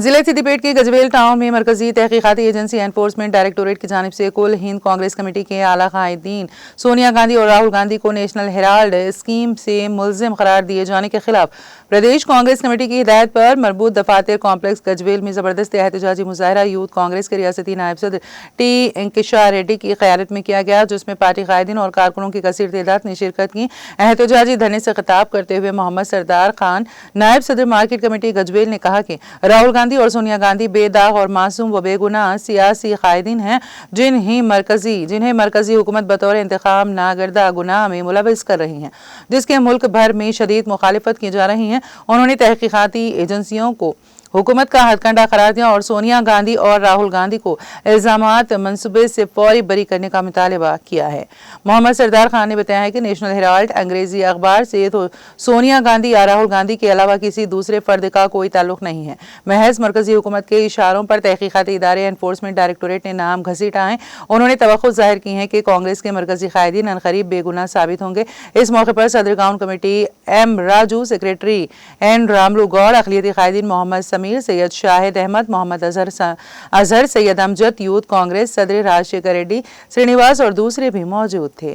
ضلع سدیپیٹ کے گجویل ٹاؤن میں مرکزی تحقیقاتی ایجنسی انفورسمنٹ ڈائریکٹوریٹ کی جانب سے کل ہند کانگریس کمیٹی کے اعلیٰ قائدین سونیا گاندھی اور راہل گاندھی کو نیشنل ہیرالڈ اسکیم سے ملزم قرار دیے جانے کے خلاف پردیش کانگریس کمیٹی کی ہدایت پر مربوط دفاتر کمپلیکس گجویل میں زبردست احتجاجی مظاہرہ یوتھ کانگریس کے ریاستی نائب صدر ٹی انکشا ریڈی کی قیادت میں کیا گیا، جس میں پارٹی قائدین اور کارکنوں کی کثیر تعداد نے شرکت کی۔ احتجاجی دھرنے سے خطاب کرتے ہوئے محمد سردار خان نائب صدر مارکیٹ کمیٹی گجویل نے کہا کہ راہل گاندھی اور سونیا گاندھی بے داغ اور معصوم و بے گناہ سیاسی قائدین ہیں جنہیں مرکزی حکومت بطور انتخاب ناگردہ گناہ میں ملوث کر رہی ہیں، جس کے ملک بھر میں شدید مخالفت کی جا رہی ہے۔ انہوں نے تحقیقاتی ایجنسیوں کو حکومت کا ہتھ کنڈا قرار دیا اور سونیا گاندھی اور راہل گاندھی کو الزامات منصوبے سے فوری بری کرنے کا مطالبہ کیا ہے۔ محمد سردار خان نے بتایا ہے کہ نیشنل ہیرالڈ انگریزی اخبار سے تو سونیا گاندھی یا راہل گاندھی کے علاوہ کسی دوسرے فرد کا کوئی تعلق نہیں ہے، محض مرکزی حکومت کے اشاروں پر تحقیقاتی ادارے انفورسمنٹ ڈائریکٹوریٹ نے نام گھسیٹا ہے۔ انہوں نے توقع ظاہر کی ہے کہ کانگریس کے مرکزی قائدین عنقریب بے گناہ ثابت ہوں گے۔ اس موقع پر صدر گاؤں committee M Raju, secretary N Ramulu Goud, اقلیتی قائدین محمد سمیر، سید شاہد احمد، محمد اظہر، سید امجد، یوتھ کانگریس صدر راجشیکھر ریڈی، سرینیواس اور دوسرے بھی موجود تھے۔